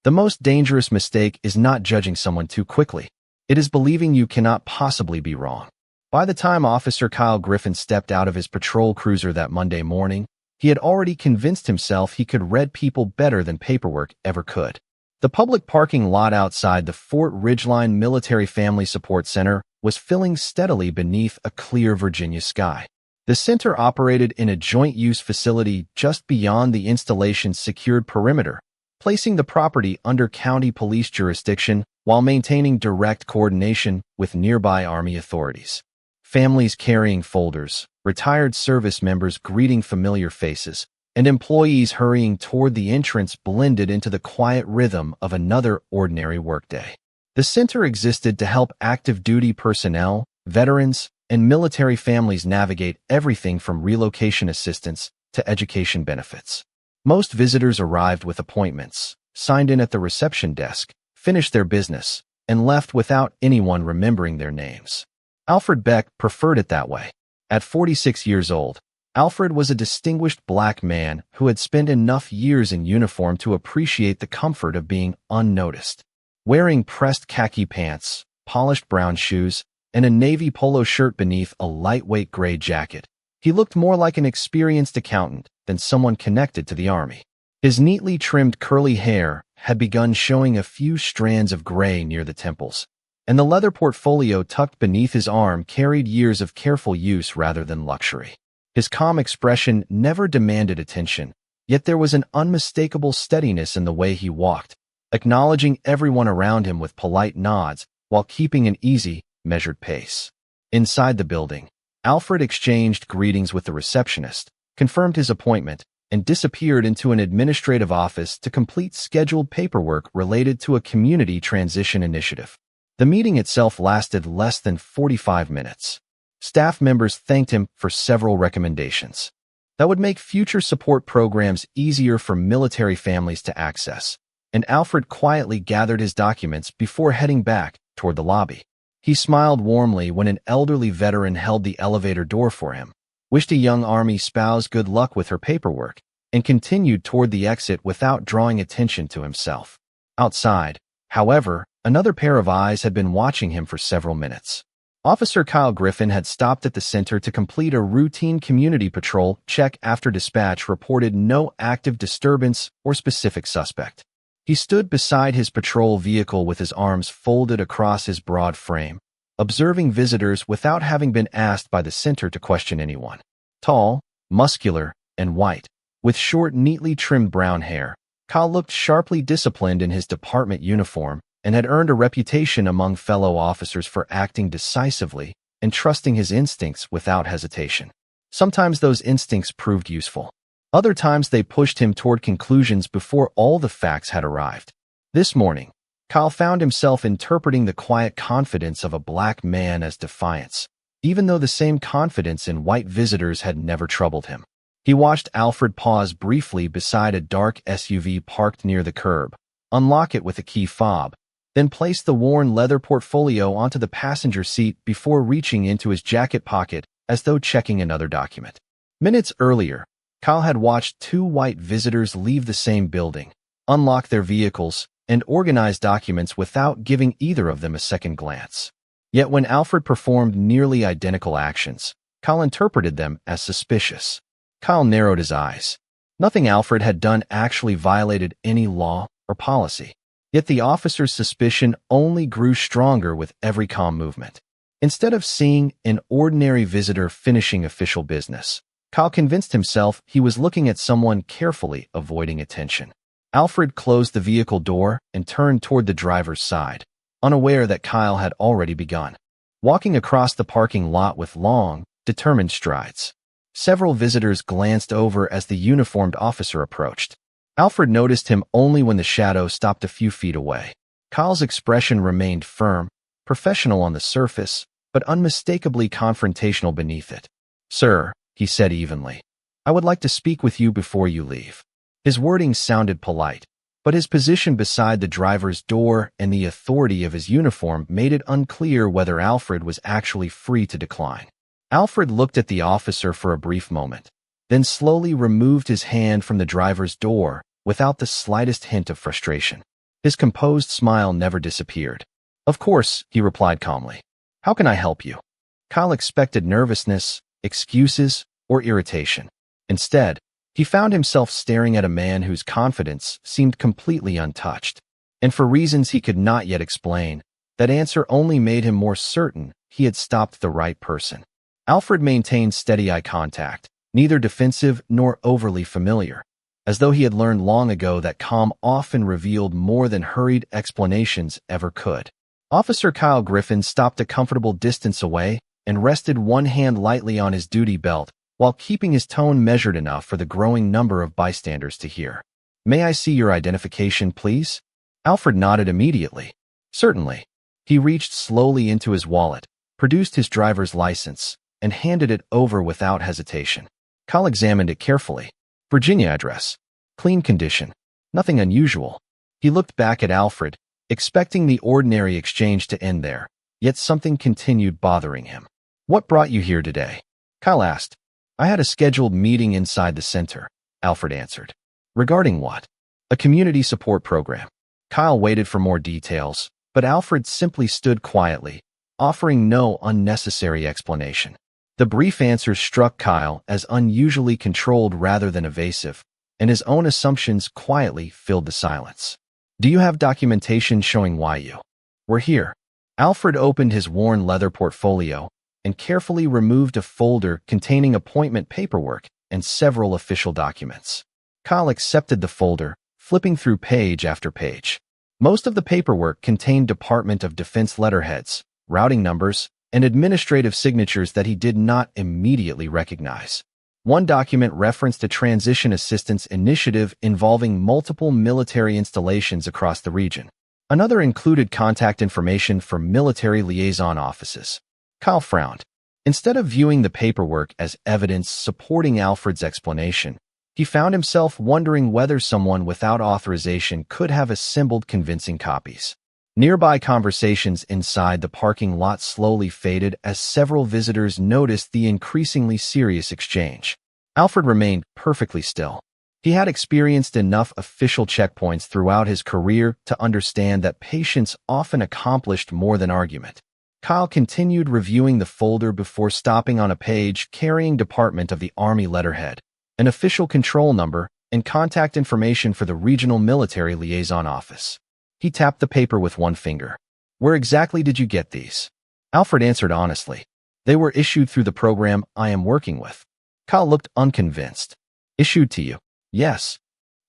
The most dangerous mistake is not judging someone too quickly. It is believing you cannot possibly be wrong. By the time Officer Kyle Griffin stepped out of his patrol cruiser that Monday morning, he had already convinced himself he could read people better than paperwork ever could. The public parking lot outside the Fort Ridgeline Military Family Support Center was filling steadily beneath a clear Virginia sky. The center operated in a joint-use facility just beyond the installation's secured perimeter, placing the property under county police jurisdiction while maintaining direct coordination with nearby Army authorities. Families carrying folders, retired service members greeting familiar faces, and employees hurrying toward the entrance blended into the quiet rhythm of another ordinary workday. The center existed to help active duty personnel, veterans, and military families navigate everything from relocation assistance to education benefits. Most visitors arrived with appointments, signed in at the reception desk, finished their business, and left without anyone remembering their names. Alfred Beck preferred it that way. At 46 years old, Alfred was a distinguished black man who had spent enough years in uniform to appreciate the comfort of being unnoticed. Wearing pressed khaki pants, polished brown shoes, and a navy polo shirt beneath a lightweight gray jacket, he looked more like an experienced accountant than someone connected to the Army. His neatly trimmed curly hair had begun showing a few strands of gray near the temples, and the leather portfolio tucked beneath his arm carried years of careful use rather than luxury. His calm expression never demanded attention, yet there was an unmistakable steadiness in the way he walked, acknowledging everyone around him with polite nods while keeping an easy, measured pace. Inside the building, Alfred exchanged greetings with the receptionist, confirmed his appointment, and disappeared into an administrative office to complete scheduled paperwork related to a community transition initiative. The meeting itself lasted less than 45 minutes. Staff members thanked him for several recommendations that would make future support programs easier for military families to access, and Alfred quietly gathered his documents before heading back toward the lobby. He smiled warmly when an elderly veteran held the elevator door for him, wished a young Army spouse good luck with her paperwork, and continued toward the exit without drawing attention to himself. Outside, however, another pair of eyes had been watching him for several minutes. Officer Kyle Griffin had stopped at the center to complete a routine community patrol check after dispatch reported no active disturbance or specific suspect. He stood beside his patrol vehicle with his arms folded across his broad frame, observing visitors without having been asked by the center to question anyone. Tall, muscular, and white, with short, neatly trimmed brown hair, Kyle looked sharply disciplined in his department uniform and had earned a reputation among fellow officers for acting decisively and trusting his instincts without hesitation. Sometimes those instincts proved useful. Other times they pushed him toward conclusions before all the facts had arrived. This morning, Kyle found himself interpreting the quiet confidence of a black man as defiance, even though the same confidence in white visitors had never troubled him. He watched Alfred pause briefly beside a dark SUV parked near the curb, unlock it with a key fob, then place the worn leather portfolio onto the passenger seat before reaching into his jacket pocket as though checking another document. Minutes earlier, Kyle had watched two white visitors leave the same building, unlock their vehicles, and organize documents without giving either of them a second glance. Yet when Alfred performed nearly identical actions, Kyle interpreted them as suspicious. Kyle narrowed his eyes. Nothing Alfred had done actually violated any law or policy. Yet the officer's suspicion only grew stronger with every calm movement. Instead of seeing an ordinary visitor finishing official business, Kyle convinced himself he was looking at someone carefully avoiding attention. Alfred closed the vehicle door and turned toward the driver's side, unaware that Kyle had already begun, walking across the parking lot with long, determined strides. Several visitors glanced over as the uniformed officer approached. Alfred noticed him only when the shadow stopped a few feet away. Kyle's expression remained firm, professional on the surface, but unmistakably confrontational beneath it. "Sir," he said evenly, "I would like to speak with you before you leave." His wording sounded polite, but his position beside the driver's door and the authority of his uniform made it unclear whether Alfred was actually free to decline. Alfred looked at the officer for a brief moment, then slowly removed his hand from the driver's door without the slightest hint of frustration. His composed smile never disappeared. "Of course," he replied calmly. "How can I help you?" Kyle expected nervousness, excuses, or irritation. Instead, he found himself staring at a man whose confidence seemed completely untouched. And for reasons he could not yet explain, that answer only made him more certain he had stopped the right person. Alfred maintained steady eye contact, neither defensive nor overly familiar, as though he had learned long ago that calm often revealed more than hurried explanations ever could. Officer Kyle Griffin stopped a comfortable distance away and rested one hand lightly on his duty belt while keeping his tone measured enough for the growing number of bystanders to hear. "May I see your identification, please?" Alfred nodded immediately. "Certainly." He reached slowly into his wallet, produced his driver's license, and handed it over without hesitation. Kyle examined it carefully. Virginia address. Clean condition. Nothing unusual. He looked back at Alfred, expecting the ordinary exchange to end there, yet something continued bothering him. "What brought you here today?" Kyle asked. "I had a scheduled meeting inside the center," Alfred answered. "Regarding what?" "A community support program." Kyle waited for more details, but Alfred simply stood quietly, offering no unnecessary explanation. The brief answer struck Kyle as unusually controlled rather than evasive, and his own assumptions quietly filled the silence. "Do you have documentation showing why you were here?" Alfred opened his worn leather portfolio and carefully removed a folder containing appointment paperwork and several official documents. Kyle accepted the folder, flipping through page after page. Most of the paperwork contained Department of Defense letterheads, routing numbers, and administrative signatures that he did not immediately recognize. One document referenced a transition assistance initiative involving multiple military installations across the region. Another included contact information for military liaison offices. Kyle frowned. Instead of viewing the paperwork as evidence supporting Alfred's explanation, he found himself wondering whether someone without authorization could have assembled convincing copies. Nearby conversations inside the parking lot slowly faded as several visitors noticed the increasingly serious exchange. Alfred remained perfectly still. He had experienced enough official checkpoints throughout his career to understand that patience often accomplished more than argument. Kyle continued reviewing the folder before stopping on a page carrying Department of the Army letterhead, an official control number, and contact information for the Regional Military Liaison Office. He tapped the paper with one finger. "Where exactly did you get these?" Alfred answered honestly. "They were issued through the program I am working with." Kyle looked unconvinced. "Issued to you?" "Yes."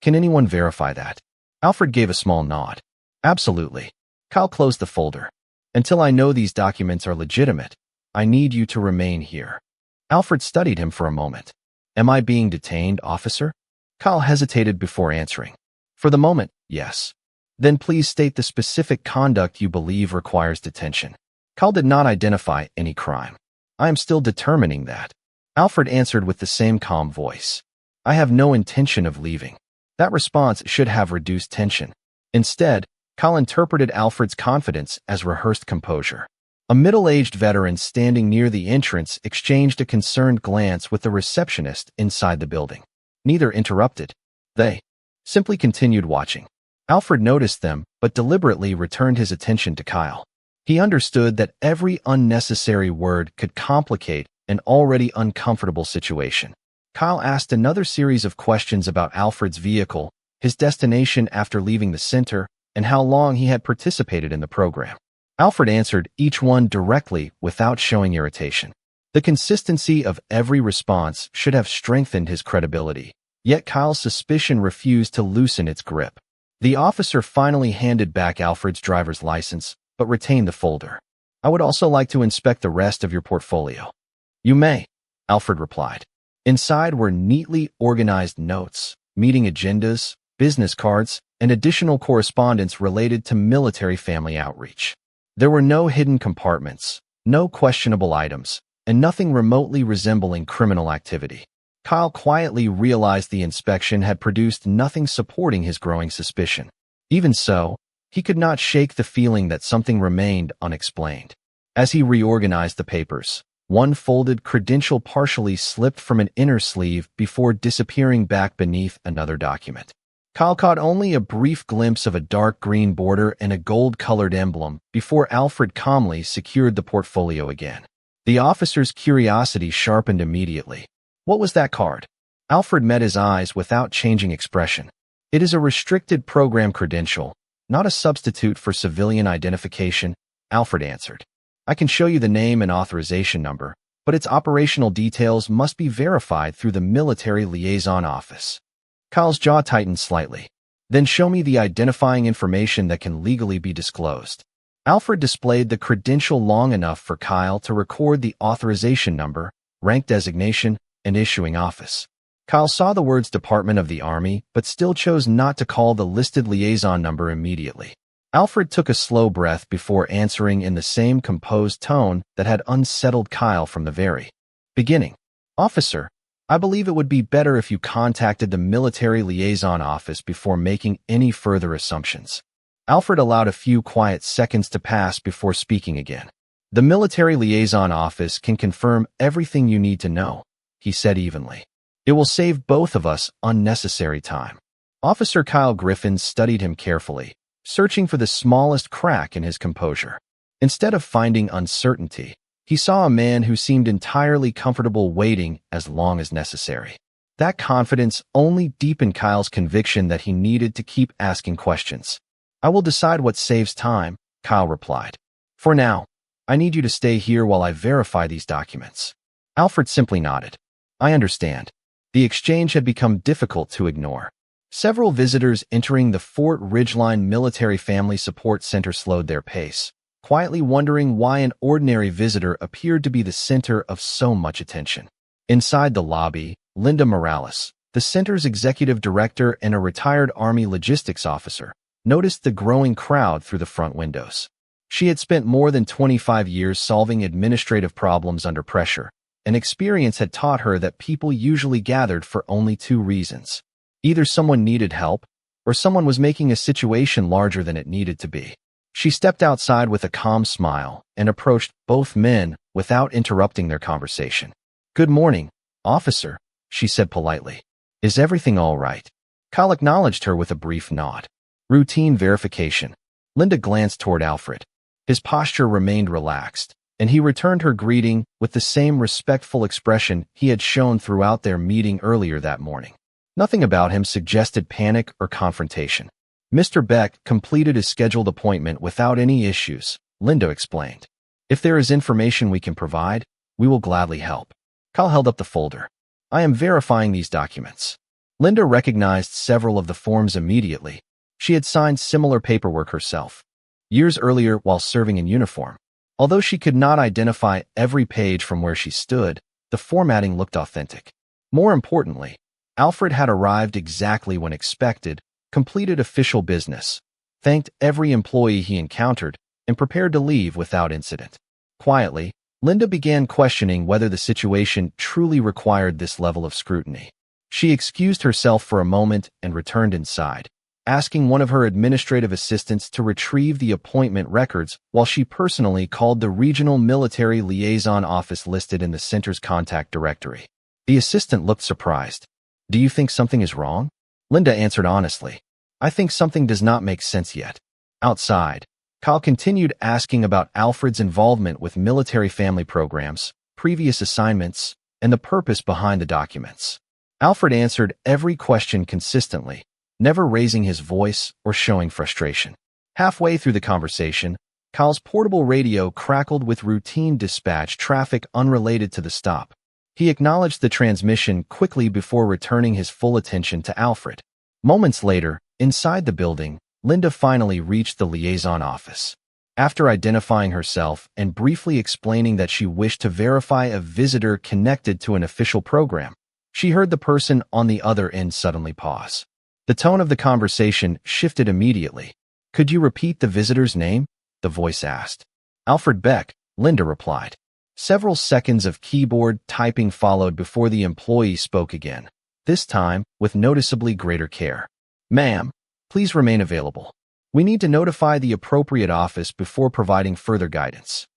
"Can anyone verify that?" Alfred gave a small nod. "Absolutely." Kyle closed the folder. "Until I know these documents are legitimate, I need you to remain here." Alfred studied him for a moment. "Am I being detained, officer?" Kyle hesitated before answering. "For the moment, yes." "Then please state the specific conduct you believe requires detention." Kyle did not identify any crime. "I am still determining that." Alfred answered with the same calm voice. "I have no intention of leaving." That response should have reduced tension. Instead, Kyle interpreted Alfred's confidence as rehearsed composure. A middle-aged veteran standing near the entrance exchanged a concerned glance with the receptionist inside the building. Neither interrupted. They simply continued watching. Alfred noticed them, but deliberately returned his attention to Kyle. He understood that every unnecessary word could complicate an already uncomfortable situation. Kyle asked another series of questions about Alfred's vehicle, his destination after leaving the center, and how long he had participated in the program. Alfred answered each one directly without showing irritation. The consistency of every response should have strengthened his credibility, yet Kyle's suspicion refused to loosen its grip. The officer finally handed back Alfred's driver's license, but retained the folder. "I would also like to inspect the rest of your portfolio." "You may," Alfred replied. Inside were neatly organized notes, meeting agendas, business cards, and additional correspondence related to military family outreach. There were no hidden compartments, no questionable items, and nothing remotely resembling criminal activity. Kyle quietly realized the inspection had produced nothing supporting his growing suspicion. Even so, he could not shake the feeling that something remained unexplained. As he reorganized the papers, one folded credential partially slipped from an inner sleeve before disappearing back beneath another document. Kyle caught only a brief glimpse of a dark green border and a gold-colored emblem before Alfred calmly secured the portfolio again. The officer's curiosity sharpened immediately. What was that card? Alfred met his eyes without changing expression. It is a restricted program credential, not a substitute for civilian identification, Alfred answered. I can show you the name and authorization number, but its operational details must be verified through the Military Liaison Office. Kyle's jaw tightened slightly. Then show me the identifying information that can legally be disclosed. Alfred displayed the credential long enough for Kyle to record the authorization number, rank designation, and issuing office. Kyle saw the words Department of the Army, but still chose not to call the listed liaison number immediately. Alfred took a slow breath before answering in the same composed tone that had unsettled Kyle from the very beginning. Officer, I believe it would be better if you contacted the Military Liaison Office before making any further assumptions. Alfred allowed a few quiet seconds to pass before speaking again. The Military Liaison Office can confirm everything you need to know, he said evenly. It will save both of us unnecessary time. Officer Kyle Griffin studied him carefully, searching for the smallest crack in his composure. Instead of finding uncertainty, he saw a man who seemed entirely comfortable waiting as long as necessary. That confidence only deepened Kyle's conviction that he needed to keep asking questions. I will decide what saves time, Kyle replied. For now, I need you to stay here while I verify these documents. Alfred simply nodded. I understand. The exchange had become difficult to ignore. Several visitors entering the Fort Ridgeline Military Family Support Center slowed their pace, quietly wondering why an ordinary visitor appeared to be the center of so much attention. Inside the lobby, Linda Morales, the center's executive director and a retired Army logistics officer, noticed the growing crowd through the front windows. She had spent more than 25 years solving administrative problems under pressure, and experience had taught her that people usually gathered for only two reasons. Either someone needed help, or someone was making a situation larger than it needed to be. She stepped outside with a calm smile and approached both men without interrupting their conversation. Good morning, officer, she said politely. Is everything all right? Kyle acknowledged her with a brief nod. Routine verification. Linda glanced toward Alfred. His posture remained relaxed, and he returned her greeting with the same respectful expression he had shown throughout their meeting earlier that morning. Nothing about him suggested panic or confrontation. Mr. Beck completed his scheduled appointment without any issues, Linda explained. If there is information we can provide, we will gladly help. Kyle held up the folder. I am verifying these documents. Linda recognized several of the forms immediately. She had signed similar paperwork herself, years earlier while serving in uniform. Although she could not identify every page from where she stood, the formatting looked authentic. More importantly, Alfred had arrived exactly when expected, completed official business, thanked every employee he encountered, and prepared to leave without incident. Quietly, Linda began questioning whether the situation truly required this level of scrutiny. She excused herself for a moment and returned inside, asking one of her administrative assistants to retrieve the appointment records while she personally called the Regional Military Liaison Office listed in the center's contact directory. The assistant looked surprised. Do you think something is wrong? Linda answered honestly. I think something does not make sense yet. Outside, Kyle continued asking about Alfred's involvement with military family programs, previous assignments, and the purpose behind the documents. Alfred answered every question consistently, never raising his voice or showing frustration. Halfway through the conversation, Kyle's portable radio crackled with routine dispatch traffic unrelated to the stop. He acknowledged the transmission quickly before returning his full attention to Alfred. Moments later, inside the building, Linda finally reached the liaison office. After identifying herself and briefly explaining that she wished to verify a visitor connected to an official program, she heard the person on the other end suddenly pause. The tone of the conversation shifted immediately. Could you repeat the visitor's name? The voice asked. Alfred Beck, Linda replied. Several seconds of keyboard typing followed before the employee spoke again, this time with noticeably greater care. Ma'am, please remain available. We need to notify the appropriate office before providing further guidance.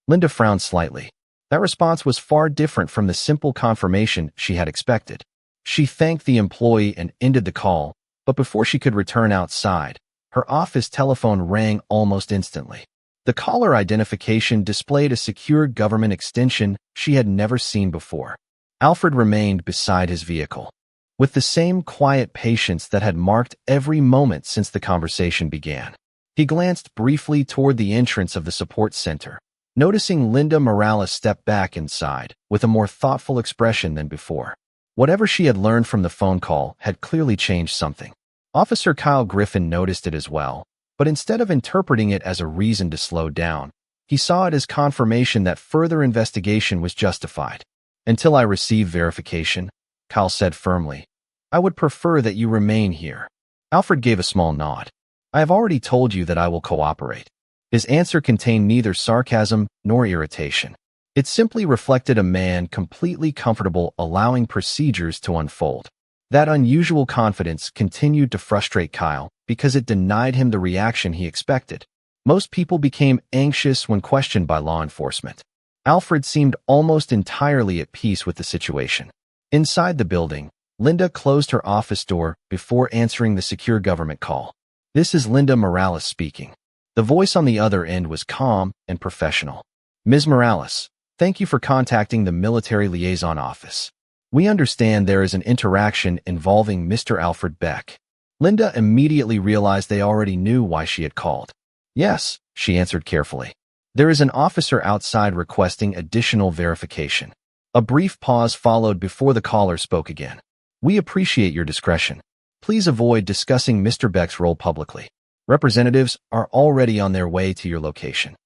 Linda frowned slightly. That response was far different from the simple confirmation she had expected. She thanked the employee and ended the call, But before she could return outside, her office telephone rang almost instantly. The caller identification displayed a secure government extension she had never seen before. Alfred remained beside his vehicle, with the same quiet patience that had marked every moment since the conversation began. He glanced briefly toward the entrance of the support center, noticing Linda Morales step back inside with a more thoughtful expression than before. Whatever she had learned from the phone call had clearly changed something. Officer Kyle Griffin noticed it as well, but instead of interpreting it as a reason to slow down, he saw it as confirmation that further investigation was justified. "Until I receive verification," Kyle said firmly, "I would prefer that you remain here." Alfred gave a small nod. "I have already told you that I will cooperate." His answer contained neither sarcasm nor irritation. It simply reflected a man completely comfortable allowing procedures to unfold. That unusual confidence continued to frustrate Kyle because it denied him the reaction he expected. Most people became anxious when questioned by law enforcement. Alfred seemed almost entirely at peace with the situation. Inside the building, Linda closed her office door before answering the secure government call. "This is Linda Morales speaking." The voice on the other end was calm and professional. "Ms. Morales, thank you for contacting the Military Liaison Office. We understand there is an interaction involving Mr. Alfred Beck." Linda immediately realized they already knew why she had called. "Yes," she answered carefully. "There is an officer outside requesting additional verification." A brief pause followed before the caller spoke again. "We appreciate your discretion. Please avoid discussing Mr. Beck's role publicly. Representatives are already on their way to your location."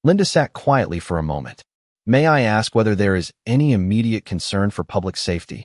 Linda sat quietly for a moment. "May I ask whether there is any immediate concern for public safety?"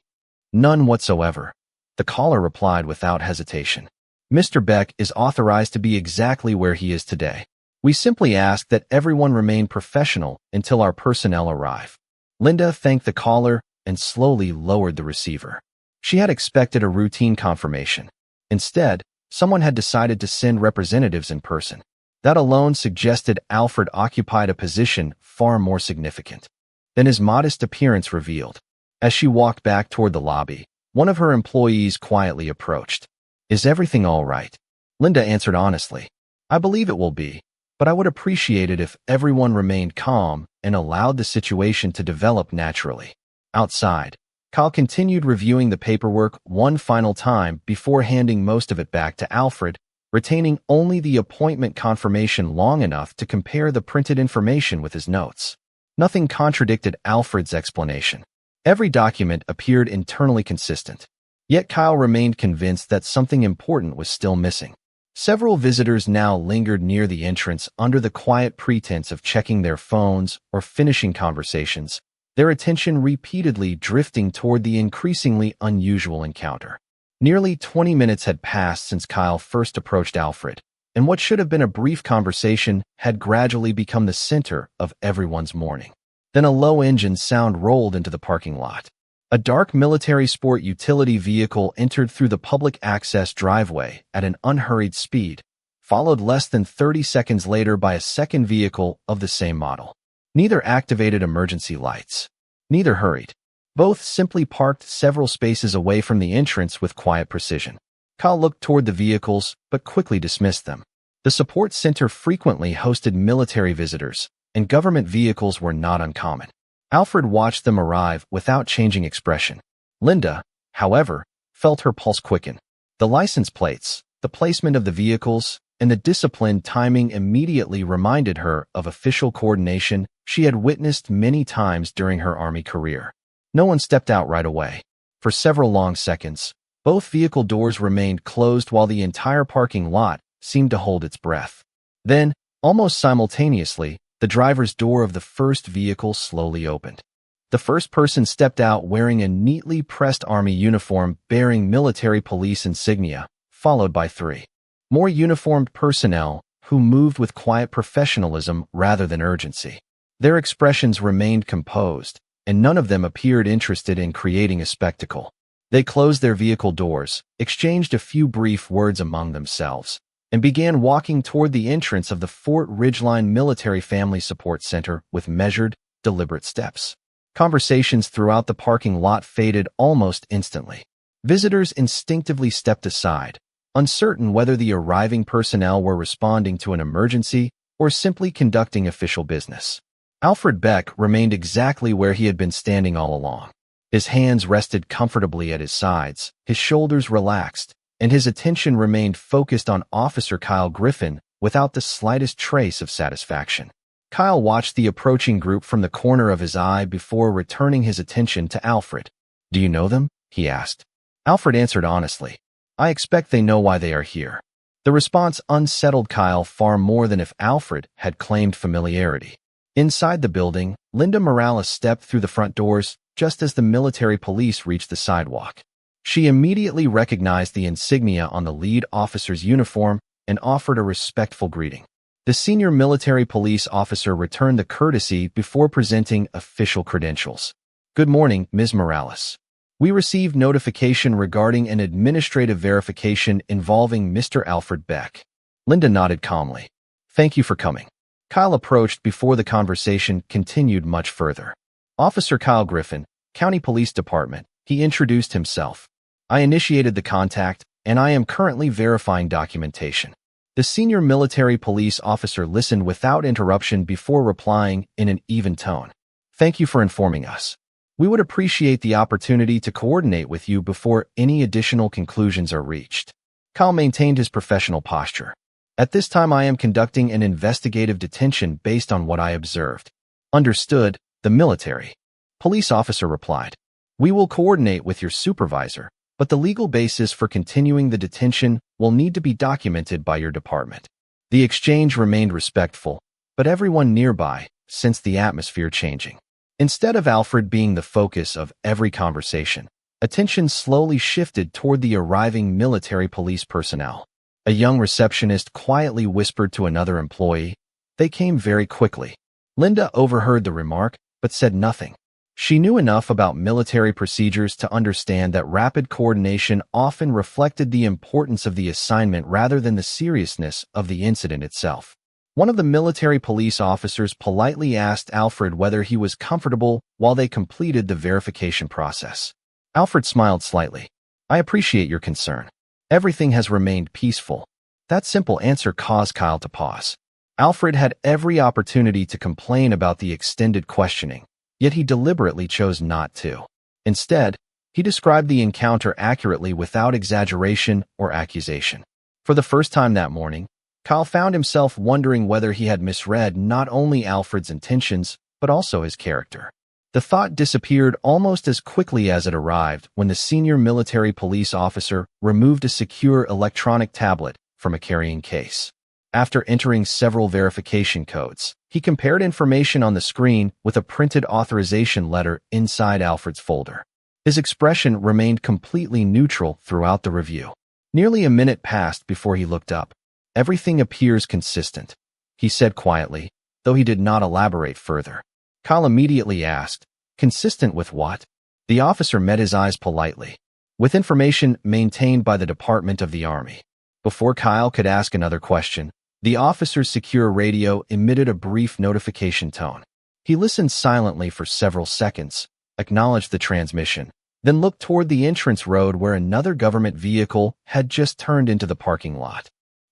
"None whatsoever," the caller replied without hesitation. "Mr. Beck is authorized to be exactly where he is today. We simply ask that everyone remain professional until our personnel arrive." Linda thanked the caller and slowly lowered the receiver. She had expected a routine confirmation. Instead, someone had decided to send representatives in person. That alone suggested Alfred occupied a position far more significant than his modest appearance revealed. As she walked back toward the lobby, one of her employees quietly approached. "Is everything all right?" Linda answered honestly. "I believe it will be, but I would appreciate it if everyone remained calm and allowed the situation to develop naturally." Outside, Kyle continued reviewing the paperwork one final time before handing most of it back to Alfred, retaining only the appointment confirmation long enough to compare the printed information with his notes. Nothing contradicted Alfred's explanation. Every document appeared internally consistent. Yet Kyle remained convinced that something important was still missing. Several visitors now lingered near the entrance under the quiet pretense of checking their phones or finishing conversations, their attention repeatedly drifting toward the increasingly unusual encounter. Nearly 20 minutes had passed since Kyle first approached Alfred, and what should have been a brief conversation had gradually become the center of everyone's morning. Then a low engine sound rolled into the parking lot. A dark military sport utility vehicle entered through the public access driveway at an unhurried speed, followed less than 30 seconds later by a second vehicle of the same model. Neither activated emergency lights. Neither hurried. Both simply parked several spaces away from the entrance with quiet precision. Kyle looked toward the vehicles, but quickly dismissed them. The support center frequently hosted military visitors, and government vehicles were not uncommon. Alfred watched them arrive without changing expression. Linda, however, felt her pulse quicken. The license plates, the placement of the vehicles, and the disciplined timing immediately reminded her of official coordination she had witnessed many times during her Army career. No one stepped out right away. For several long seconds, both vehicle doors remained closed while the entire parking lot seemed to hold its breath. Then, almost simultaneously, the driver's door of the first vehicle slowly opened. The first person stepped out wearing a neatly pressed Army uniform bearing military police insignia, followed by three more uniformed personnel who moved with quiet professionalism rather than urgency. Their expressions remained composed, and none of them appeared interested in creating a spectacle. They closed their vehicle doors, exchanged a few brief words among themselves, and began walking toward the entrance of the Fort Ridgeline Military Family Support Center with measured, deliberate steps. Conversations throughout the parking lot faded almost instantly. Visitors instinctively stepped aside, uncertain whether the arriving personnel were responding to an emergency or simply conducting official business. Alfred Beck remained exactly where he had been standing all along. His hands rested comfortably at his sides, his shoulders relaxed, and his attention remained focused on Officer Kyle Griffin without the slightest trace of satisfaction. Kyle watched the approaching group from the corner of his eye before returning his attention to Alfred. "Do you know them?" he asked. Alfred answered honestly, "I expect they know why they are here." The response unsettled Kyle far more than if Alfred had claimed familiarity. Inside the building, Linda Morales stepped through the front doors just as the military police reached the sidewalk. She immediately recognized the insignia on the lead officer's uniform and offered a respectful greeting. The senior military police officer returned the courtesy before presenting official credentials. "Good morning, Ms. Morales. We received notification regarding an administrative verification involving Mr. Alfred Beck." Linda nodded calmly. "Thank you for coming." Kyle approached before the conversation continued much further. "Officer Kyle Griffin, County Police Department," he introduced himself. "I initiated the contact, and I am currently verifying documentation." The senior military police officer listened without interruption before replying in an even tone. "Thank you for informing us. We would appreciate the opportunity to coordinate with you before any additional conclusions are reached." Kyle maintained his professional posture. "At this time I am conducting an investigative detention based on what I observed." "Understood," the military police officer replied. "We will coordinate with your supervisor, but the legal basis for continuing the detention will need to be documented by your department." The exchange remained respectful, but everyone nearby sensed the atmosphere changing. Instead of Alfred being the focus of every conversation, attention slowly shifted toward the arriving military police personnel. A young receptionist quietly whispered to another employee, "They came very quickly." Linda overheard the remark, but said nothing. She knew enough about military procedures to understand that rapid coordination often reflected the importance of the assignment rather than the seriousness of the incident itself. One of the military police officers politely asked Alfred whether he was comfortable while they completed the verification process. Alfred smiled slightly. "I appreciate your concern. Everything has remained peaceful." That simple answer caused Kyle to pause. Alfred had every opportunity to complain about the extended questioning, yet he deliberately chose not to. Instead, he described the encounter accurately without exaggeration or accusation. For the first time that morning, Kyle found himself wondering whether he had misread not only Alfred's intentions, but also his character. The thought disappeared almost as quickly as it arrived when the senior military police officer removed a secure electronic tablet from a carrying case. After entering several verification codes, he compared information on the screen with a printed authorization letter inside Alfred's folder. His expression remained completely neutral throughout the review. Nearly a minute passed before he looked up. "Everything appears consistent," he said quietly, though he did not elaborate further. Kyle immediately asked, "Consistent with what?" The officer met his eyes politely. "With information maintained by the Department of the Army." Before Kyle could ask another question, the officer's secure radio emitted a brief notification tone. He listened silently for several seconds, acknowledged the transmission, then looked toward the entrance road where another government vehicle had just turned into the parking lot.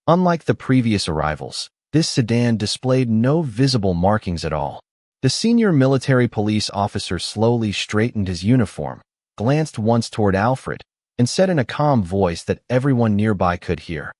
Unlike the previous arrivals, this sedan displayed no visible markings at all. The senior military police officer slowly straightened his uniform, glanced once toward Alfred, and said in a calm voice that everyone nearby could hear,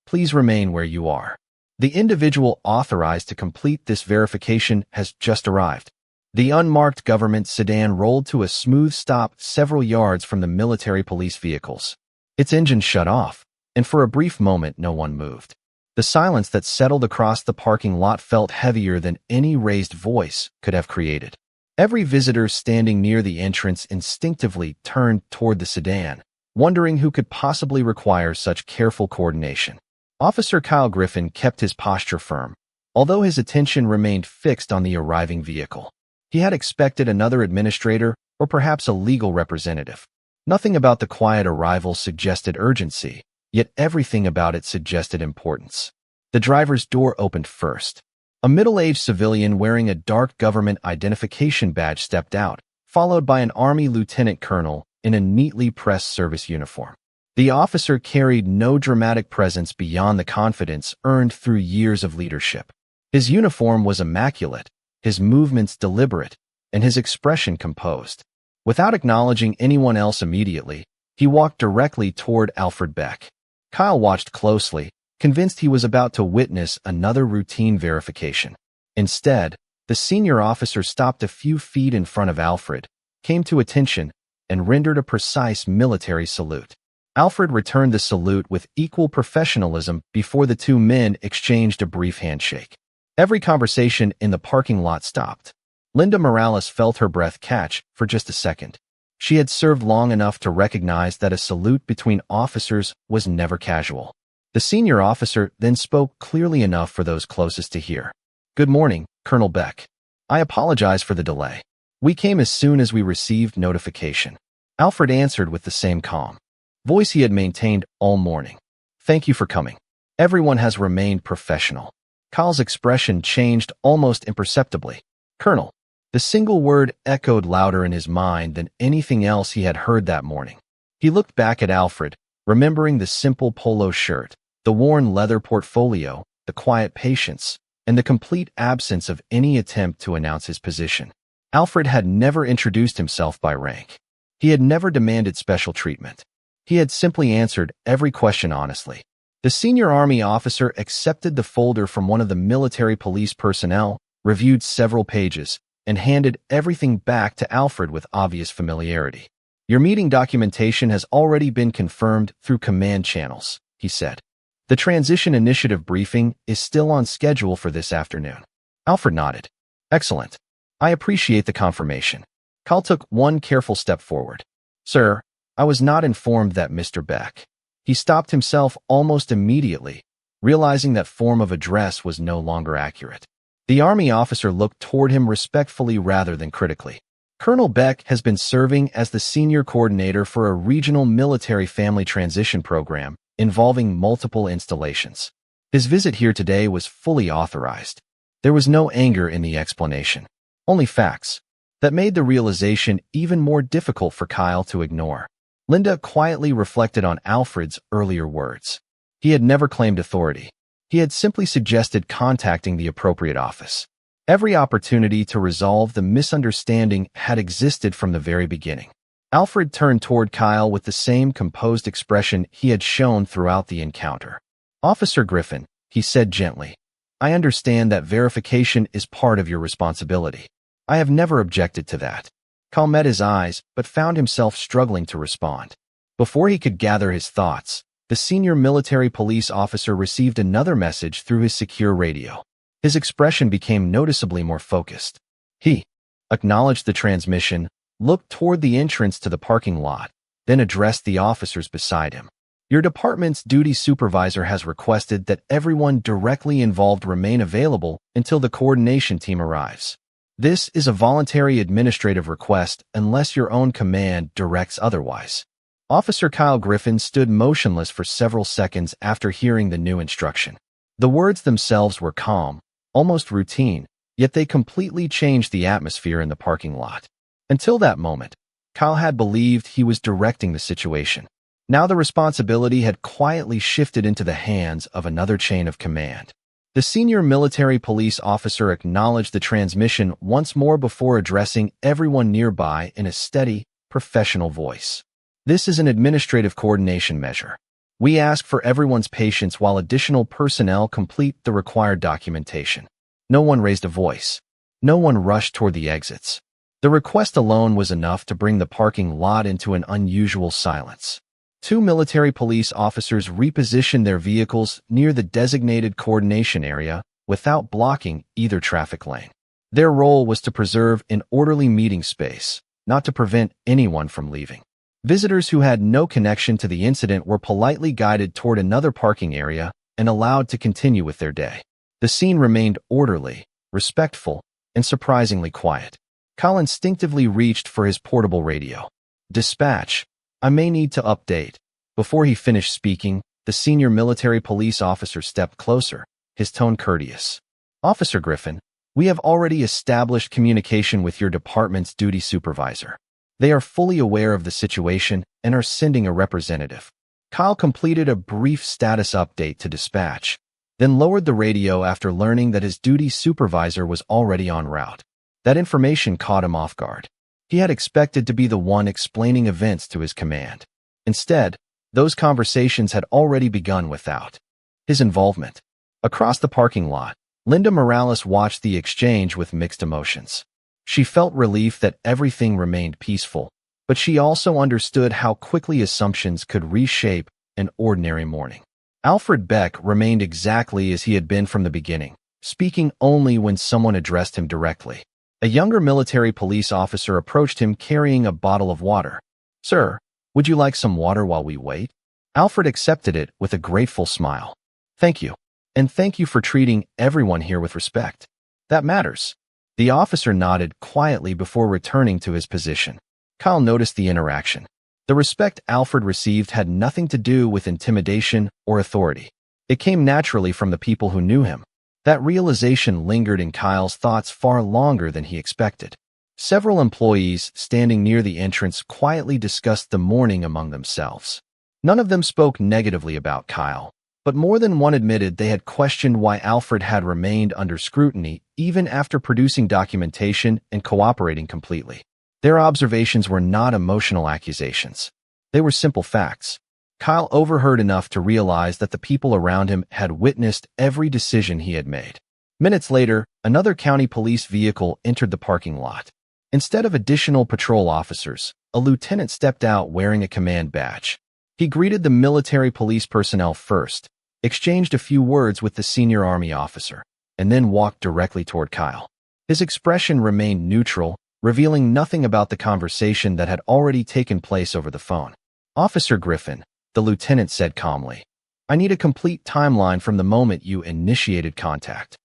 "Please remain where you are. The individual authorized to complete this verification has just arrived." The unmarked government sedan rolled to a smooth stop several yards from the military police vehicles. Its engine shut off, and for a brief moment no one moved. The silence that settled across the parking lot felt heavier than any raised voice could have created. Every visitor standing near the entrance instinctively turned toward the sedan, wondering who could possibly require such careful coordination. Officer Kyle Griffin kept his posture firm, although his attention remained fixed on the arriving vehicle. He had expected another administrator or perhaps a legal representative. Nothing about the quiet arrival suggested urgency, yet everything about it suggested importance. The driver's door opened first. A middle-aged civilian wearing a dark government identification badge stepped out, followed by an Army lieutenant colonel in a neatly pressed service uniform. The officer carried no dramatic presence beyond the confidence earned through years of leadership. His uniform was immaculate, his movements deliberate, and his expression composed. Without acknowledging anyone else immediately, he walked directly toward Alfred Beck. Kyle watched closely, convinced he was about to witness another routine verification. Instead, the senior officer stopped a few feet in front of Alfred, came to attention, and rendered a precise military salute. Alfred returned the salute with equal professionalism before the two men exchanged a brief handshake. Every conversation in the parking lot stopped. Linda Morales felt her breath catch for just a second. She had served long enough to recognize that a salute between officers was never casual. The senior officer then spoke clearly enough for those closest to hear. "Good morning, Colonel Beck. I apologize for the delay. We came as soon as we received notification." Alfred answered with the same calm voice he had maintained all morning. "Thank you for coming." Everyone has remained professional. Kyle's expression changed almost imperceptibly. "Colonel." The single word echoed louder in his mind than anything else he had heard that morning. He looked back at Alfred, remembering the simple polo shirt, the worn leather portfolio, the quiet patience, and the complete absence of any attempt to announce his position. Alfred had never introduced himself by rank. He had never demanded special treatment. He had simply answered every question honestly. The senior Army officer accepted the folder from one of the military police personnel, reviewed several pages, and handed everything back to Alfred with obvious familiarity. "Your meeting documentation has already been confirmed through command channels," he said. "The transition initiative briefing is still on schedule for this afternoon." Alfred nodded. "Excellent. I appreciate the confirmation." Kyle took one careful step forward. "Sir, I was not informed that Mr. Beck." He stopped himself almost immediately, realizing that form of address was no longer accurate. The Army officer looked toward him respectfully rather than critically. "Colonel Beck has been serving as the senior coordinator for a regional military family transition program involving multiple installations. His visit here today was fully authorized." There was no anger in the explanation, only facts that made the realization even more difficult for Kyle to ignore. Linda quietly reflected on Alfred's earlier words. He had never claimed authority. He had simply suggested contacting the appropriate office. Every opportunity to resolve the misunderstanding had existed from the very beginning. Alfred turned toward Kyle with the same composed expression he had shown throughout the encounter. "Officer Griffin," he said gently, "I understand that verification is part of your responsibility. I have never objected to that." Kyle met his eyes, but found himself struggling to respond. Before he could gather his thoughts, the senior military police officer received another message through his secure radio. His expression became noticeably more focused. He acknowledged the transmission, looked toward the entrance to the parking lot, then addressed the officers beside him. "Your department's duty supervisor has requested that everyone directly involved remain available until the coordination team arrives. This is a voluntary administrative request unless your own command directs otherwise." Officer Kyle Griffin stood motionless for several seconds after hearing the new instruction. The words themselves were calm, almost routine, yet they completely changed the atmosphere in the parking lot. Until that moment, Kyle had believed he was directing the situation. Now the responsibility had quietly shifted into the hands of another chain of command. The senior military police officer acknowledged the transmission once more before addressing everyone nearby in a steady, professional voice. "This is an administrative coordination measure. We ask for everyone's patience while additional personnel complete the required documentation." No one raised a voice. No one rushed toward the exits. The request alone was enough to bring the parking lot into an unusual silence. Two military police officers repositioned their vehicles near the designated coordination area without blocking either traffic lane. Their role was to preserve an orderly meeting space, not to prevent anyone from leaving. Visitors who had no connection to the incident were politely guided toward another parking area and allowed to continue with their day. The scene remained orderly, respectful, and surprisingly quiet. Kyle instinctively reached for his portable radio. "Dispatch, I may need to update." Before he finished speaking, the senior military police officer stepped closer, his tone courteous. "Officer Griffin, we have already established communication with your department's duty supervisor. They are fully aware of the situation and are sending a representative." Kyle completed a brief status update to dispatch, then lowered the radio after learning that his duty supervisor was already en route. That information caught him off guard. He had expected to be the one explaining events to his command. Instead, those conversations had already begun without his involvement. Across the parking lot, Linda Morales watched the exchange with mixed emotions. She felt relief that everything remained peaceful, but she also understood how quickly assumptions could reshape an ordinary morning. Alfred Beck remained exactly as he had been from the beginning, speaking only when someone addressed him directly. A younger military police officer approached him carrying a bottle of water. "Sir, would you like some water while we wait?" Alfred accepted it with a grateful smile. "Thank you. And thank you for treating everyone here with respect. That matters." The officer nodded quietly before returning to his position. Kyle noticed the interaction. The respect Alfred received had nothing to do with intimidation or authority. It came naturally from the people who knew him. That realization lingered in Kyle's thoughts far longer than he expected. Several employees standing near the entrance quietly discussed the morning among themselves. None of them spoke negatively about Kyle, but more than one admitted they had questioned why Alfred had remained under scrutiny even after producing documentation and cooperating completely. Their observations were not emotional accusations. They were simple facts. Kyle overheard enough to realize that the people around him had witnessed every decision he had made. Minutes later, another county police vehicle entered the parking lot. Instead of additional patrol officers, a lieutenant stepped out wearing a command badge. He greeted the military police personnel first, exchanged a few words with the senior Army officer, and then walked directly toward Kyle. His expression remained neutral, revealing nothing about the conversation that had already taken place over the phone. "Officer Griffin," the lieutenant said calmly, "I need a complete timeline from the moment you initiated contact."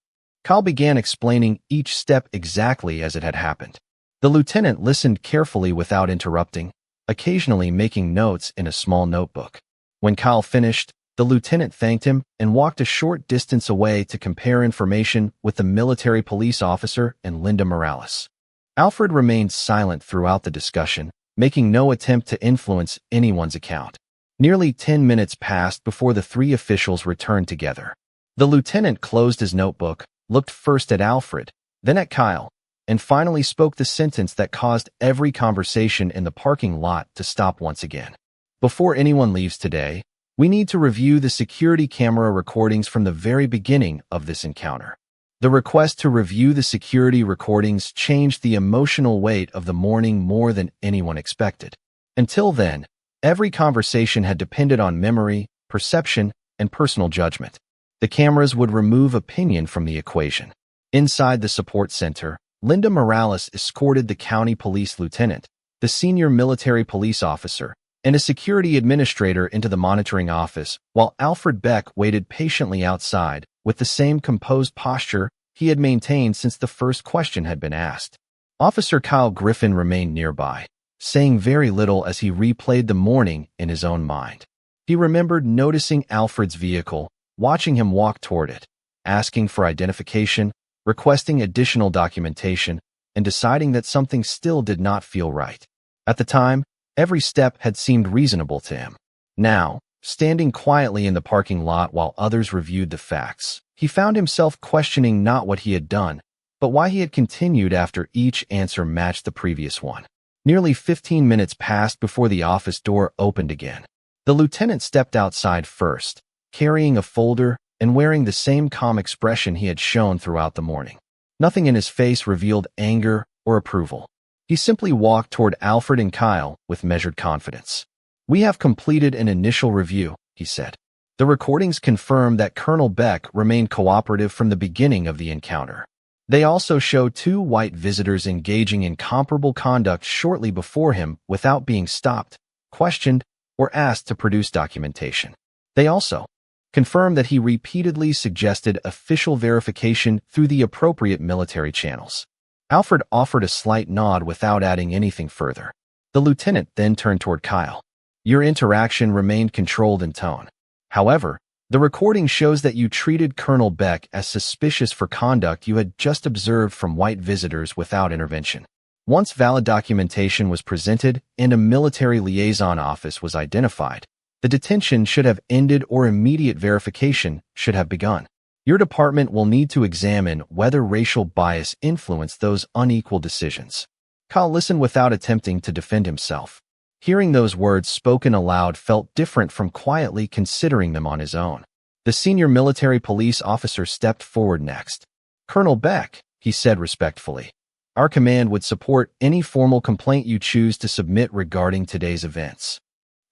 Kyle began explaining each step exactly as it had happened. The lieutenant listened carefully without interrupting, occasionally making notes in a small notebook. When Kyle finished, the lieutenant thanked him and walked a short distance away to compare information with the military police officer and Linda Morales. Alfred remained silent throughout the discussion, making no attempt to influence anyone's account. Nearly 10 minutes passed before the three officials returned together. The lieutenant closed his notebook, looked first at Alfred, then at Kyle, and finally spoke the sentence that caused every conversation in the parking lot to stop once again. "Before anyone leaves today, we need to review the security camera recordings from the very beginning of this encounter." The request to review the security recordings changed the emotional weight of the morning more than anyone expected. Until then, every conversation had depended on memory, perception, and personal judgment. The cameras would remove opinion from the equation. Inside the support center, Linda Morales escorted the county police lieutenant, the senior military police officer, and a security administrator into the monitoring office, while Alfred Beck waited patiently outside with the same composed posture he had maintained since the first question had been asked. Officer Kyle Griffin remained nearby, saying very little as he replayed the morning in his own mind. He remembered noticing Alfred's vehicle, watching him walk toward it, asking for identification, requesting additional documentation, and deciding that something still did not feel right. At the time, every step had seemed reasonable to him. Now, standing quietly in the parking lot while others reviewed the facts, he found himself questioning not what he had done, but why he had continued after each answer matched the previous one. Nearly 15 minutes passed before the office door opened again. The lieutenant stepped outside first, carrying a folder and wearing the same calm expression he had shown throughout the morning. Nothing in his face revealed anger or approval. He simply walked toward Alfred and Kyle with measured confidence. "We have completed an initial review," he said. "The recordings confirm that Colonel Beck remained cooperative from the beginning of the encounter. They also show two white visitors engaging in comparable conduct shortly before him without being stopped, questioned, or asked to produce documentation. They also confirm that he repeatedly suggested official verification through the appropriate military channels." Alfred offered a slight nod without adding anything further. The lieutenant then turned toward Kyle. "Your interaction remained controlled in tone. However, the recording shows that you treated Colonel Beck as suspicious for conduct you had just observed from white visitors without intervention. Once valid documentation was presented and a military liaison office was identified, The detention should have ended or immediate verification should have begun. Your department will need to examine whether racial bias influenced those unequal decisions. Kyle listened without attempting to defend himself. Hearing those words spoken aloud felt different from quietly considering them on his own. The senior military police officer stepped forward next. "Colonel Beck," he said respectfully, "our command would support any formal complaint you choose to submit regarding today's events."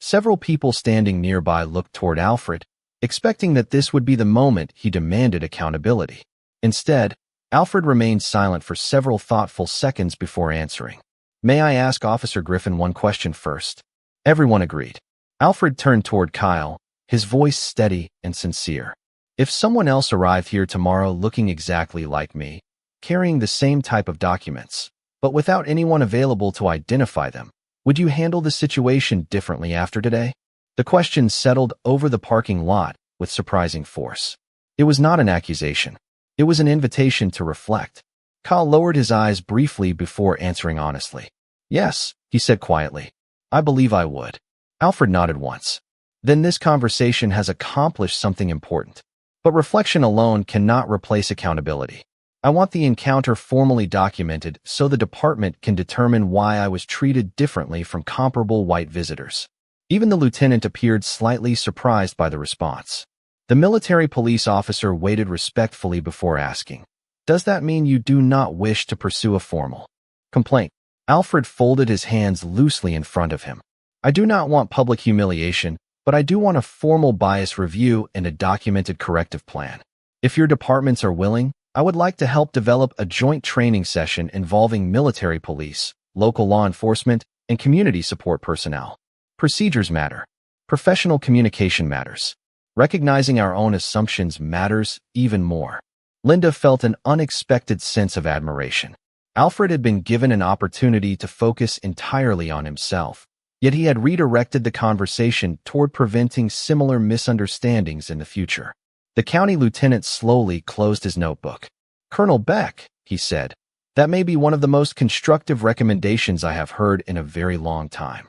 Several people standing nearby looked toward Alfred, expecting that this would be the moment he demanded accountability. Instead, Alfred remained silent for several thoughtful seconds before answering. "May I ask Officer Griffin one question first?" Everyone agreed. Alfred turned toward Kyle, his voice steady and sincere. "If someone else arrived here tomorrow looking exactly like me, carrying the same type of documents, but without anyone available to identify them, would you handle the situation differently after today?" The question settled over the parking lot with surprising force. It was not an accusation. It was an invitation to reflect. Kyle lowered his eyes briefly before answering honestly. "Yes," he said quietly. "I believe I would." Alfred nodded once. "Then this conversation has accomplished something important. But reflection alone cannot replace accountability. I want the encounter formally documented so the department can determine why I was treated differently from comparable white visitors." Even the lieutenant appeared slightly surprised by the response. The military police officer waited respectfully before asking, "Does that mean you do not wish to pursue a formal complaint?" Alfred folded his hands loosely in front of him. "I do not want public humiliation, but I do want a formal bias review and a documented corrective plan. If your departments are willing, I would like to help develop a joint training session involving military police, local law enforcement, and community support personnel. Procedures matter. Professional communication matters. Recognizing our own assumptions matters even more." Linda felt an unexpected sense of admiration. Alfred had been given an opportunity to focus entirely on himself, yet he had redirected the conversation toward preventing similar misunderstandings in the future. The county lieutenant slowly closed his notebook. "Colonel Beck," he said, "that may be one of the most constructive recommendations I have heard in a very long time."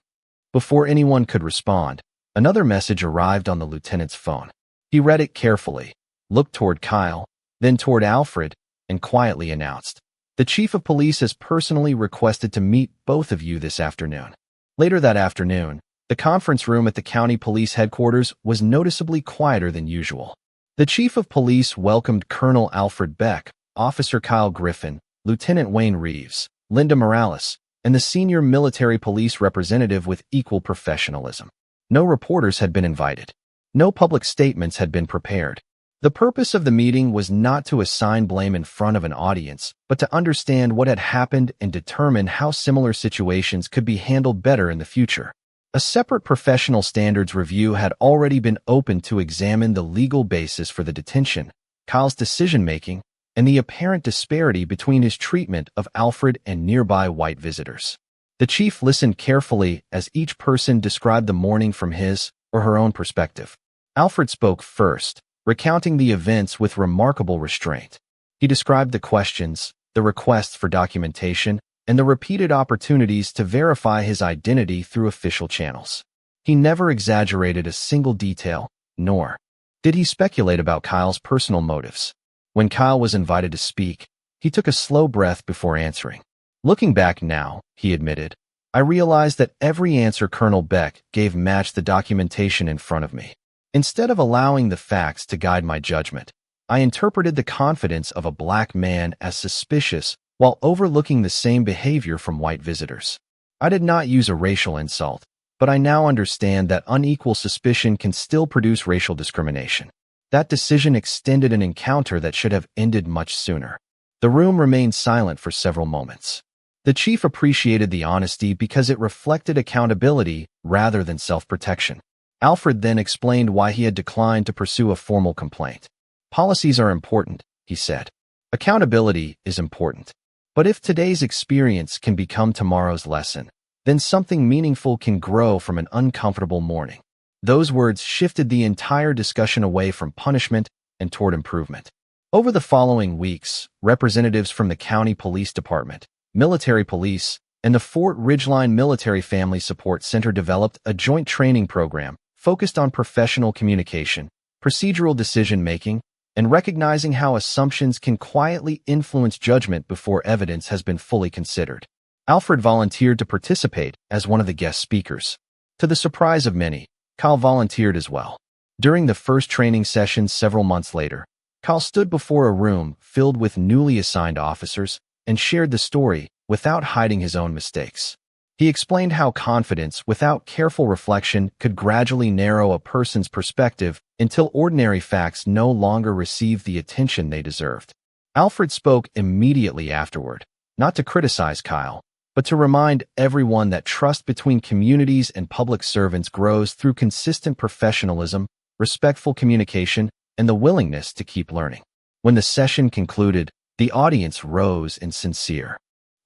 Before anyone could respond, another message arrived on the lieutenant's phone. He read it carefully, looked toward Kyle, then toward Alfred, and quietly announced, "The chief of police has personally requested to meet both of you this afternoon." Later that afternoon, the conference room at the county police headquarters was noticeably quieter than usual. The chief of police welcomed Colonel Alfred Beck, Officer Kyle Griffin, Lieutenant Wayne Reeves, Linda Morales, and the senior military police representative with equal professionalism. No reporters had been invited. No public statements had been prepared. The purpose of the meeting was not to assign blame in front of an audience, but to understand what had happened and determine how similar situations could be handled better in the future. A separate professional standards review had already been opened to examine the legal basis for the detention, Kyle's decision-making, and the apparent disparity between his treatment of Alfred and nearby white visitors. The chief listened carefully as each person described the morning from his or her own perspective. Alfred spoke first, recounting the events with remarkable restraint. He described the questions, the requests for documentation, and the repeated opportunities to verify his identity through official channels. He never exaggerated a single detail, nor did he speculate about Kyle's personal motives. When Kyle was invited to speak, he took a slow breath before answering. "Looking back now," he admitted, "I realized that every answer Colonel Beck gave matched the documentation in front of me. Instead of allowing the facts to guide my judgment, I interpreted the confidence of a black man as suspicious while overlooking the same behavior from white visitors. I did not use a racial insult, but I now understand that unequal suspicion can still produce racial discrimination. That decision extended an encounter that should have ended much sooner." The room remained silent for several moments. The chief appreciated the honesty because it reflected accountability rather than self-protection. Alfred then explained why he had declined to pursue a formal complaint. "Policies are important," he said. "Accountability is important. But if today's experience can become tomorrow's lesson, then something meaningful can grow from an uncomfortable morning." Those words shifted the entire discussion away from punishment and toward improvement. Over the following weeks, representatives from the county police department, military police, and the Fort Ridgeline Military Family Support Center developed a joint training program focused on professional communication, procedural decision-making, and recognizing how assumptions can quietly influence judgment before evidence has been fully considered. Alfred volunteered to participate as one of the guest speakers. To the surprise of many, Kyle volunteered as well. During the first training session several months later, Kyle stood before a room filled with newly assigned officers and shared the story without hiding his own mistakes. He explained how confidence without careful reflection could gradually narrow a person's perspective until ordinary facts no longer received the attention they deserved. Alfred spoke immediately afterward, not to criticize Kyle, but to remind everyone that trust between communities and public servants grows through consistent professionalism, respectful communication, and the willingness to keep learning. When the session concluded, the audience rose in sincere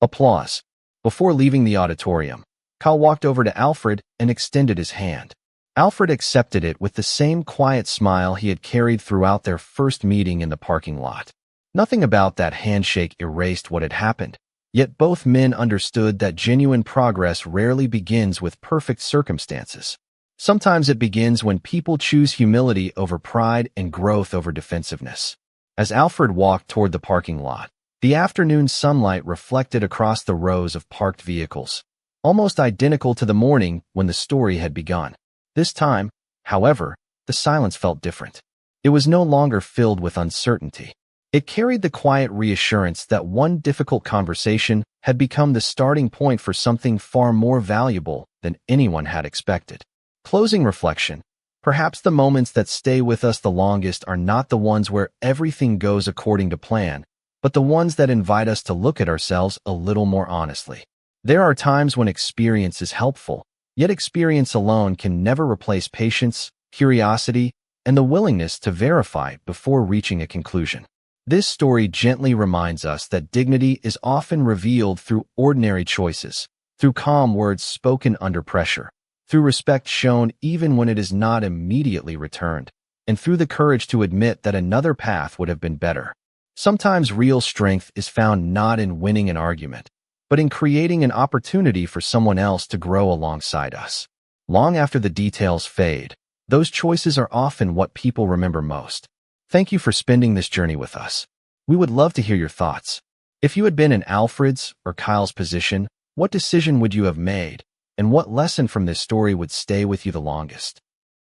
applause. Before leaving the auditorium, Kyle walked over to Alfred and extended his hand. Alfred accepted it with the same quiet smile he had carried throughout their first meeting in the parking lot. Nothing about that handshake erased what had happened. Yet both men understood that genuine progress rarely begins with perfect circumstances. Sometimes it begins when people choose humility over pride and growth over defensiveness. As Alfred walked toward the parking lot, the afternoon sunlight reflected across the rows of parked vehicles, almost identical to the morning when the story had begun. This time, however, the silence felt different. It was no longer filled with uncertainty. It carried the quiet reassurance that one difficult conversation had become the starting point for something far more valuable than anyone had expected. Closing reflection. Perhaps the moments that stay with us the longest are not the ones where everything goes according to plan, but the ones that invite us to look at ourselves a little more honestly. There are times when experience is helpful, yet experience alone can never replace patience, curiosity, and the willingness to verify before reaching a conclusion. This story gently reminds us that dignity is often revealed through ordinary choices, through calm words spoken under pressure, through respect shown even when it is not immediately returned, and through the courage to admit that another path would have been better. Sometimes real strength is found not in winning an argument, but in creating an opportunity for someone else to grow alongside us. Long after the details fade, those choices are often what people remember most. Thank you for spending this journey with us. We would love to hear your thoughts. If you had been in Alfred's or Kyle's position, what decision would you have made, and what lesson from this story would stay with you the longest?